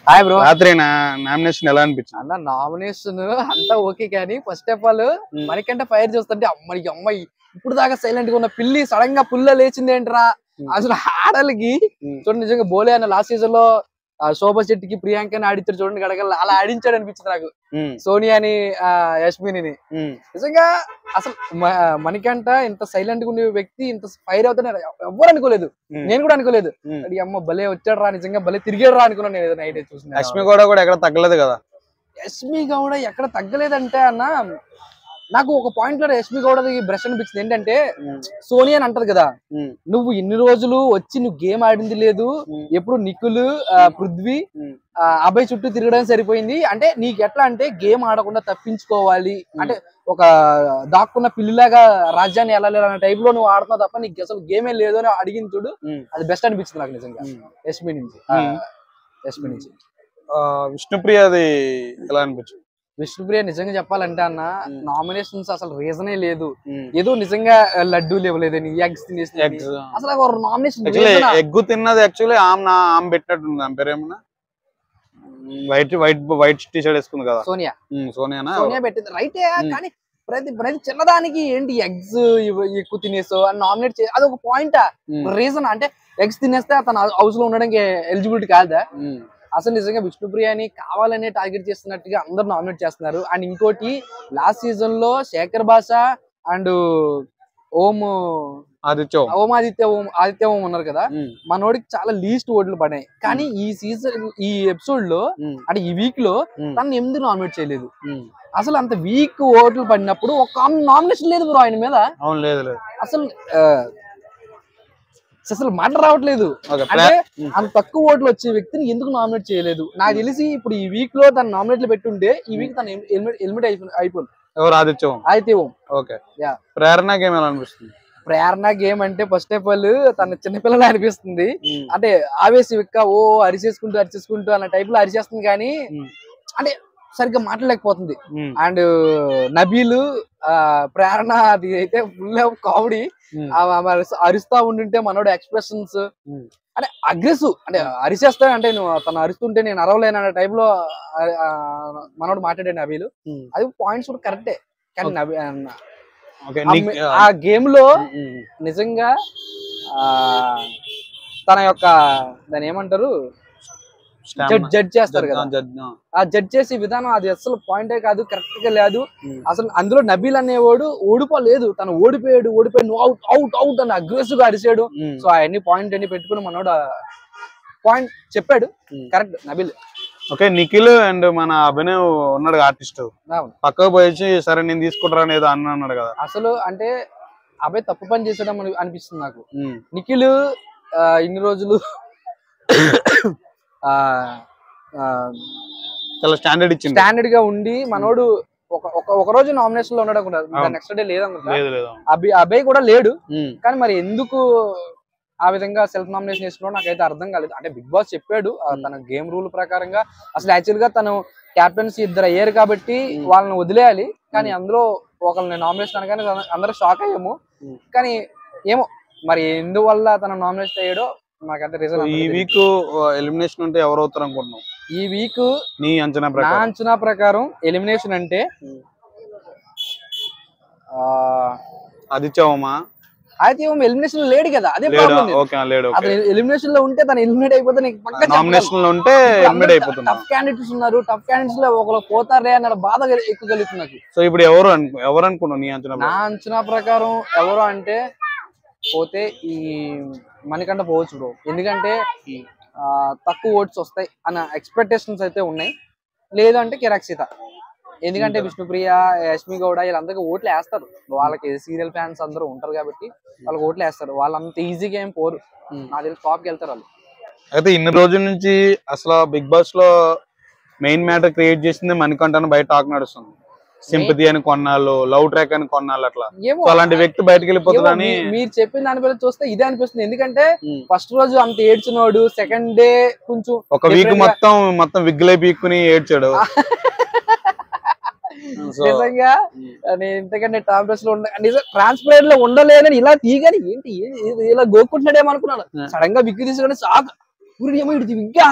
Hi bro. రాత్రి nomination ఎలా అనిపించింది అన్న నామినేషన్ అంతా ఓకే కానీ ఫస్ట్ ఆఫ్ ఆల్ మనకంటే ఫైర్ చూస్తుంటే అమ్మాయి ఇప్పుడు దాకా సైలెంట్ గా ఉన్న పిల్లి సడన్ గా పుల్ల లేచింది ఏంట్రా అసలు ఆడలకి చూడండి. నిజంగా బోలే అన్న లాస్ట్ సీజన్ లో శోభా శెట్టికి ప్రియాంకని ఆడిచ్చారు చూడండి, గడగల అలా ఆడించాడు అనిపించింది నాకు సోనియాని యశ్మిని. నిజంగా అసలు మనకంట ఇంత సైలెంట్ గా ఉండే వ్యక్తి ఇంత ఫైర్ అవుతాడు ఎవ్వరు అనుకోలేదు, నేను కూడా అనుకోలేదు. అది అమ్మ భలే వచ్చాడు రా, నిజంగా భలే తిరిగాడు రా అనుకున్నాను నేను నైట్ చూసిన. యశ్మి గౌడ కూడా ఎక్కడ తగ్గలేదు కదా. యశ్మి గౌడ ఎక్కడ తగ్గలేదంటే అన్న నాకు ఒక పాయింట్ లో యశ్మి గౌడది బ్రష్ అనిపించింది ఏంటంటే, సోనియా అని అంటది కదా, నువ్వు ఇన్ని రోజులు వచ్చి నువ్వు గేమ్ ఆడింది లేదు, ఎప్పుడు నిఖిల్ పృథ్వీ అబ్బాయి చుట్టూ తిరగడానికి సరిపోయింది, అంటే నీకు ఎట్లా అంటే గేమ్ ఆడకుండా తప్పించుకోవాలి అంటే ఒక దాక్కున్న పిల్లిలాగా రాజ్యాన్ని వెళ్ళాలి అనే టైప్ లో నువ్వు ఆడుతున్నావు తప్ప నీకు అసలు గేమే లేదు అని అడిగింది చూడు, అది బెస్ట్ అనిపించింది నాకు నిజంగా యశ్మి నుంచి. విష్ణుప్రియది ఎలా అనిపించింది? విష్ణుప్రియ నిజంగా చెప్పాలంటే అన్న నామినేషన్స్ అసలు రీజనే లేదు, ఏదో నిజంగా లడ్డూలు ఇవ్వలేదని ఎగ్స్ తినేసి అసలు నామినేషన్ ఎగ్గు తిన్నది యాక్చువల్లీ ఆమె పెట్టినట్టుంది. ఆమె పేరు ఏమన్నా వైట్ టీ షర్ట్ వేసుకుంది కదా, సోనియా పెట్టింది రైటే. కానీ ప్రతి చిన్నదానికి ఏంటి ఎగ్స్ ఎక్కువ తినేసో అని నామినేట్ చేసి అది ఒక పాయింట్ రీజన్ అంటే ఎగ్స్ తినేస్తే అతను హౌస్ లో ఉండడానికి ఎలిజిబిలిటీ కాదా? అసలు నిజంగా విష్ణుప్రియని కావాలనే టార్గెట్ చేస్తున్నట్టుగా అందరు నామినేట్ చేస్తున్నారు. అండ్ ఇంకోటి లాస్ట్ సీజన్ లో శేఖర్ భాష అండ్ ఆదిత్య ఓం ఉన్నారు కదా, మనోడికి చాలా లీస్ట్ ఓట్లు పడినాయి. కానీ ఈ ఎపిసోడ్ లో అంటే ఈ వీక్ లో తను ఎందుకు నామినేట్ చేయలేదు? అసలు అంత వీక్ ఓట్లు పడినప్పుడు ఒక నామినేషన్ లేదు బ్రో ఆయన మీద. అసలు మాట రావట్లేదు. అంటే అంత తక్కువ ఓట్లు వచ్చే వ్యక్తిని ఎందుకు నామినేట్ చేయలేదు? నాకు తెలిసి ఇప్పుడు ఈ వీక్ లో తను నామినేట్లు పెట్టుంటే ఈ వీక్ తను ఎలిమినేట్ అయిపోయింది. ఆదిత్య ఓం. ప్రేరణ గేమ్ అంటే ఫస్ట్ ఆఫ్ ఆల్ తన చిన్నపిల్లలు అనిపిస్తుంది. అంటే ఆవేశం ఎక్కువ అరిచేసుకుంటూ అన్న టైప్ లో అరిచేస్తుంది, కానీ అంటే సరిగ్గా మాట్లాడలేకపోతుంది. అండ్ నబీలు ప్రేరణ అది అయితే ఫుల్ కామెడీ, అరుస్తా ఉంటుంటే మనోడు ఎక్స్ప్రెషన్స్ అంటే అగ్రెసివ్, అంటే అరిచేస్తా అంటే తను అరుస్తుంటే నేను అరవలేను అనే టైప్ లో మనోడు మాట్లాడే నబీలు. అది పాయింట్స్ కూడా కరెక్టే, కానీ ఆ గేమ్ లో నిజంగా తన యొక్క దాని ఏమంటారు జడ్జ్ చేస్తారు కదా, ఆ జడ్జ్ చేసే విధానం అది అసలు పాయింటే కాదు, కరెక్ట్ గా లేదు. అసలు అందులో నబీల్ అనేవాడు ఓడిపోలేదు, తను ఓడిపోయాడు నువ్వు అవుట్ అవుట్ అని అగ్రెసివ్ గా అరిచాడు. సో అవన్నీ పాయింట్ అన్ని పెట్టుకుని మనోడు పాయింట్ చెప్పాడు, correct Nabeel. Okay, Nikhil and మన అభినవ్ ఉన్నాడు ఆర్టిస్ట్, పక్కకు పోయి సరే నేను తీసుకుంటారా అనేది అన్నాడు కదా. అసలు అంటే అబ్బాయి తప్పు పని చేసాడు అనిపిస్తుంది నాకు. నిఖిల్ ఇన్ని రోజులు స్టాండర్డ్ గా ఉండి మనోడు ఒక రోజు నామినేషన్ లో ఉన్నాడు అనుకుంటారు, నెక్స్ట్ డే లేదనుకుంటా. అబ్బాయి కూడా లేడు, కానీ మరి ఎందుకు ఆ విధంగా సెల్ఫ్ నామినేషన్ చేస్తున్నాడు నాకైతే అర్థం కాలేదు. అంటే బిగ్ బాస్ చెప్పాడు తన గేమ్ రూల్ ప్రకారంగా అసలు యాక్చువల్ గా తను క్యాప్టెన్సీ ఇద్దరు అయ్యారు కాబట్టి వాళ్ళని వదిలేయాలి, కానీ అందులో ఒకరిని నామినేషన్ అనగానే అందరూ షాక్ అయ్యాము. కానీ ఏమో మరి ఎందువల్ల తన నామినేషన్ అయ్యాడో నాకైతే రీజన్. ఈ వీక్ ఎలిమినేషన్ అంటే ఎవరు అవుతారు అనుకుంటున్నావు? ఈ వీక్ నీ అంచనా ప్రకారం ఎలిమినేషన్ అంటే ఆదిత్య ఓం ఎలిమినేషన్ లేడు కదా, అదే ప్రాబ్లం. అతను ఎలిమినేషన్ లో ఉంటే తను ఎలిమినేట్ అయిపోతే టఫ్ క్యాండిడేట్స్ ఉన్నారు, టఫ్ క్యాండిడేట్స్ లో ఒకరు పోతారే అన్న బాధ ఎక్కువ కలుగుతుంది నాకు. సో ఇప్పుడు ఎవరు అనుకున్నావు నీ అంచనా? నా అంచనా ప్రకారం ఎవరు అంటే పోతే ఈ మనకంట పోవచ్చు బ్రో, ఎందుకంటే తక్కువ ఓట్స్ వస్తాయి అన్న ఎక్స్పెక్టేషన్స్ అయితే ఉన్నాయి. లేదు అంటే కిరాక్ సీత, ఎందుకంటే విష్ణుప్రియ యశ్మి గౌడ వీళ్ళందరికీ ఓట్లు వేస్తారు, వాళ్ళకి సీరియల్ ఫ్యాన్స్ అందరూ ఉంటారు కాబట్టి వాళ్ళకి ఓట్లు వేస్తారు. వాళ్ళంత ఈజీగా ఏం పోరు, నాకు తెలిసి టాప్కి వెళ్తారు వాళ్ళు. అయితే ఇన్ని రోజుల నుంచి అసలు బిగ్ బాస్ లో మెయిన్ మ్యాటర్ క్రియేట్ చేసింది మనకంట బయట టాక్ నడుస్తుంది. సింపతి అని కొన్నాళ్ళు, లవ్ ట్రాక్ అని కొన్నాళ్ళు, అట్లా అలాంటి వ్యక్తి బయటకు వెళ్ళిపోతుందని మీరు చెప్పిన దాని పేరు చూస్తే ఇదే అనిపిస్తుంది. ఎందుకంటే ఫస్ట్ రోజు అంత ఏడ్చినోడు సెకండ్ డే కొంచెం ఒక వీక్ మొత్తం విగ్గులై పీక్కుని ఏడ్చాడు. నిజంగా నేను ఇంతకంటే టాప్ డ్రెస్ లో ట్రాన్స్పరెంట్ లో ఉండలేదని ఇలా తీయగాని ఏంటి ఇలా గోక్కుంటున్నాడేమో అనుకున్నాను. సడన్ గా విగ్గు తీసుకొని షాక్, ఇంకా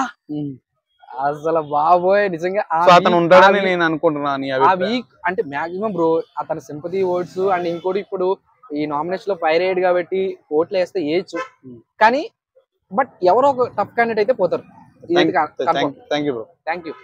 అసలు బాబోయ్ నిజంగా సో అతను ఉంటాడని నేను అనుకుంటున్నా. ఆ వీక్ అంటే మాక్సిమం బ్రో అతని సింపతి ఓట్స్ అండ్ ఇంకోటి ఇప్పుడు ఈ నామినేషన్ లో పైరేడ్ కాబట్టి ఓట్లు వేస్తే వేయచ్చు కానీ బట్ ఎవరో ఒక టఫ్ క్యాండిడేట్ అయితే పోతారు. Thank you bro. Thank you.